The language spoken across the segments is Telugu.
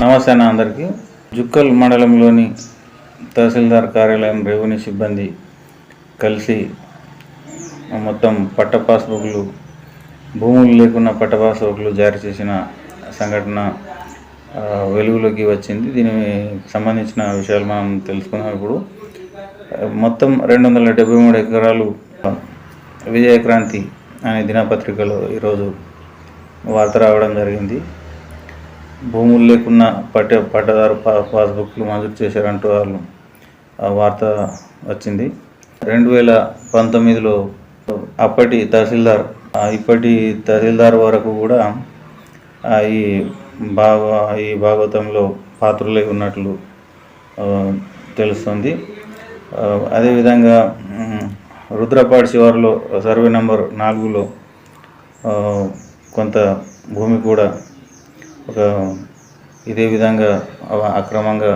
నమస్తే అన్న అందరికీ. జుక్కల్ మండలంలోని తహసీల్దార్ కార్యాలయం రెవెన్యూ సిబ్బంది కలిసి మొత్తం పట్ట పాస్బుక్లు, భూములు లేకున్న పట్ట పాస్బుక్లు జారీ చేసిన సంఘటన వెలుగులోకి వచ్చింది. దీనికి సంబంధించిన విషయాలు మనం తెలుసుకున్నాం. ఇప్పుడు మొత్తం 273 ఎకరాలు విజయక్రాంతి అనే దినపత్రికలో ఈరోజు వార్త రావడం జరిగింది. భూములు లేకున్న పట్టదారు పాస్బుక్లు మంజూరు చేశారంటూ వాళ్ళు వార్త వచ్చింది. 2019లో అప్పటి తహసీల్దార్ ఇప్పటి తహసీల్దార్ వరకు కూడా ఈ భాగవతంలో పాత్రలై ఉన్నట్లు తెలుస్తుంది. అదేవిధంగా రుద్రపాడు శివారులో సర్వే నెంబర్ 4లో కొంత భూమి కూడా ఇదే విధంగా అక్రమంగా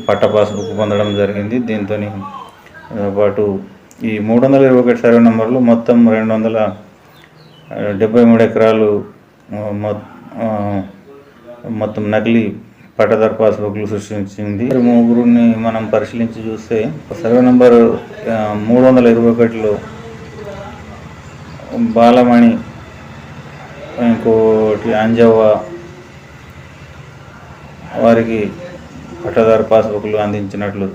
పట్ట పాస్బుక్ పొందడం జరిగింది. దీంతో పాటు ఈ 321 సర్వే నెంబర్లో మొత్తం 273 ఎకరాలు మొత్తం నకిలీ పట్టదారు పాస్బుక్లు సృష్టించింది. ముగ్గురిని మనం పరిశీలించి చూస్తే సర్వే నెంబర్ 321లో బాలమణి, ఇంకోటి అంజవ్వ వారికి పట్టదారు పాస్బుక్లు అందించినట్లు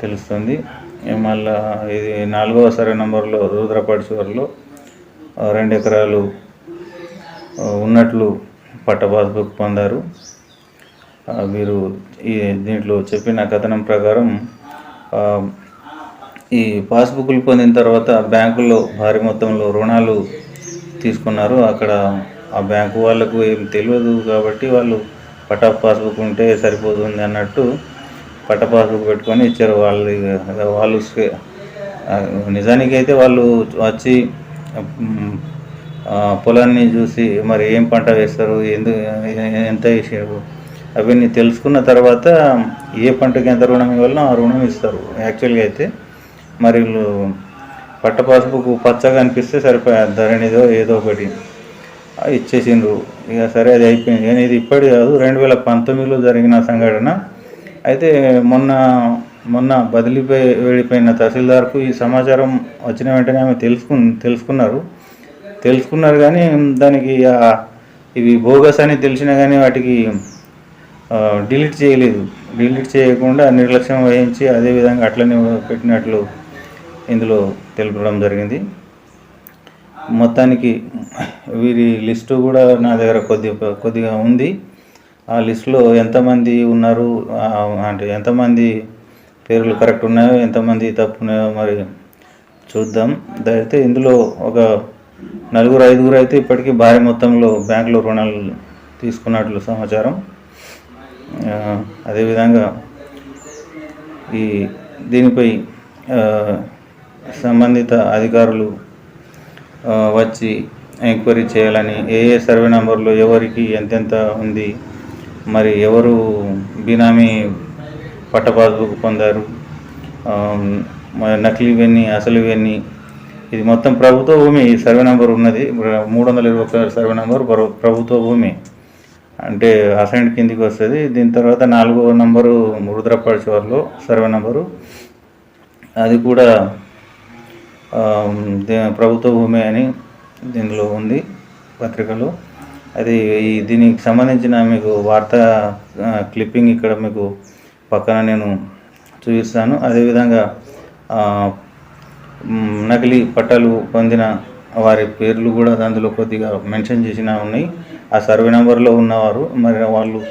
తెలుస్తుంది. మళ్ళా ఇది 4వ సర్వే నెంబర్లో రుద్రపాడు చివరిలో 2 ఎకరాలు ఉన్నట్లు పట్ట పాస్బుక్ పొందారు. వీరు దీంట్లో చెప్పిన కథనం ప్రకారం ఈ పాస్బుక్లు పొందిన తర్వాత బ్యాంకుల్లో భారీ మొత్తంలో రుణాలు తీసుకున్నారు. అక్కడ ఆ బ్యాంకు వాళ్ళకు ఏం తెలియదు కాబట్టి వాళ్ళు పట్ట పాస్బుక్ ఉంటే సరిపోతుంది అన్నట్టు పట్ట పాస్బుక్ పెట్టుకొని ఇచ్చారు. వాళ్ళు నిజానికైతే వాళ్ళు వచ్చి పొలాన్ని చూసి మరి ఏం పంట వేస్తారు, ఎంత వేసారు అవన్నీ తెలుసుకున్న తర్వాత ఏ పంటకి ఎంత రుణం ఇవ్వాలో ఆ రుణం ఇస్తారు. యాక్చువల్గా అయితే మరి పట్ట పాస్బుక్ పచ్చగా అనిపిస్తే సరిపోయారు, ధరణిదో ఏదో ఒకటి ఇచ్చేసిండ్రు. ఇక సరే అది అయిపోయింది. కానీ ఇది ఇప్పటి కాదు, 2019లో జరిగిన సంఘటన. అయితే మొన్న వెళ్ళిపోయిన తహసీల్దార్కు ఈ సమాచారం వచ్చిన వెంటనే ఆమె తెలుసుకున్నారు కానీ దానికి ఇవి బోగస్ అని తెలిసినా కానీ వాటికి డిలీట్ చేయకుండా నిర్లక్ష్యం వహించి అదేవిధంగా అట్లనే పెట్టినట్లు ఇందులో తెలుపడం జరిగింది. మొత్తానికి వీరి లిస్టు కూడా నా దగ్గర కొద్దిగా ఉంది. ఆ లిస్టులో ఎంతమంది ఉన్నారు అంటే ఎంతమంది పేర్లు కరెక్ట్ ఉన్నాయో ఎంతమంది తప్పు ఉన్నాయో మరి చూద్దాం. అయితే ఇందులో ఒక 4-5 అయితే ఇప్పటికీ భారీ మొత్తంలో బ్యాంకులో రుణాలు తీసుకున్నట్లు సమాచారం. అదేవిధంగా దీనిపై సంబంధిత అధికారులు వచ్చి ఎంక్వైరీ చేయాలని, ఏ సర్వే నెంబర్లో ఎవరికి ఎంతెంత ఉంది, మరి ఎవరు బినామీ పట్ట పాస్బుక్ పొందారు, నకిలీవన్నీ అసలువన్నీ, ఇది మొత్తం ప్రభుత్వ భూమి. ఈ సర్వే నెంబర్ ఉన్నది 321 సర్వే నెంబర్ ప్రభుత్వ భూమి అంటే అసైన్ కిందికి వస్తుంది. దీని తర్వాత 4వ నంబరు రుద్రపాడు చివరిలో సర్వే నెంబరు, అది కూడా ప్రభుత్వ భూమి అని దీనిలో ఉంది పత్రికలో. అది దీనికి సంబంధించిన మీకు వార్తా క్లిప్పింగ్ ఇక్కడ మీకు పక్కన నేను చూపిస్తాను. అదేవిధంగా నకిలీ పట్టాలు పొందిన వారి పేర్లు కూడా అందులో కొద్దిగా మెన్షన్ చేసిన ఉన్నాయి. ఆ సర్వే నెంబర్లో ఉన్నవారు మరి వాళ్ళు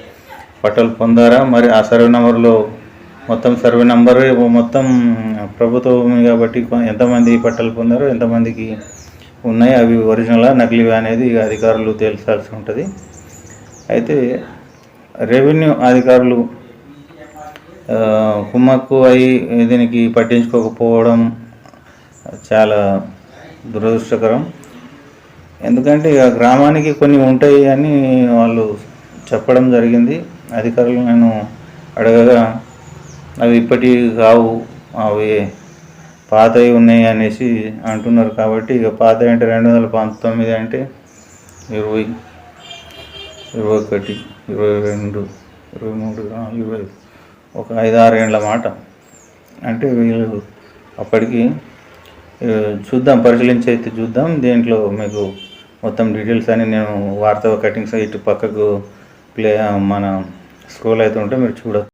పట్టాలు పొందారా, మరి ఆ సర్వే నెంబర్లో మొత్తం సర్వే నెంబర్ మొత్తం ప్రభుత్వ భూమి కాబట్టి ఎంతమంది పట్టాలు పొందారో ఎంతమందికి ఉన్నాయి, అవి ఒరిజినలా నకిలీవా అనేది అధికారులు తేల్చాల్సి ఉంటుంది. అయితే రెవెన్యూ అధికారులు కుమ్మక్కు అయి దీనికి పట్టించుకోకపోవడం చాలా దురదృష్టకరం. ఎందుకంటే ఇక గ్రామానికి కొన్ని ఉంటాయి అని వాళ్ళు చెప్పడం జరిగింది. అధికారులు నేను అడగగా అవి ఇప్పటివి కావు, అవి పాతవి ఉన్నాయి అనేసి అంటున్నారు. కాబట్టి ఇక పాత అంటే 2019 అంటే 20 21, 22, 23, 24, ఒక 5-6 ఏండ్ల మాట. అంటే వీళ్ళు అప్పటికి చూద్దాం, పరిశీలించి అయితే చూద్దాం. దీంట్లో మీకు మొత్తం డీటెయిల్స్ అని నేను వార్తా కటింగ్స్ ఇటు పక్కకు మన స్క్రోల్ అవుతూ ఉంటే మీరు చూడొచ్చు.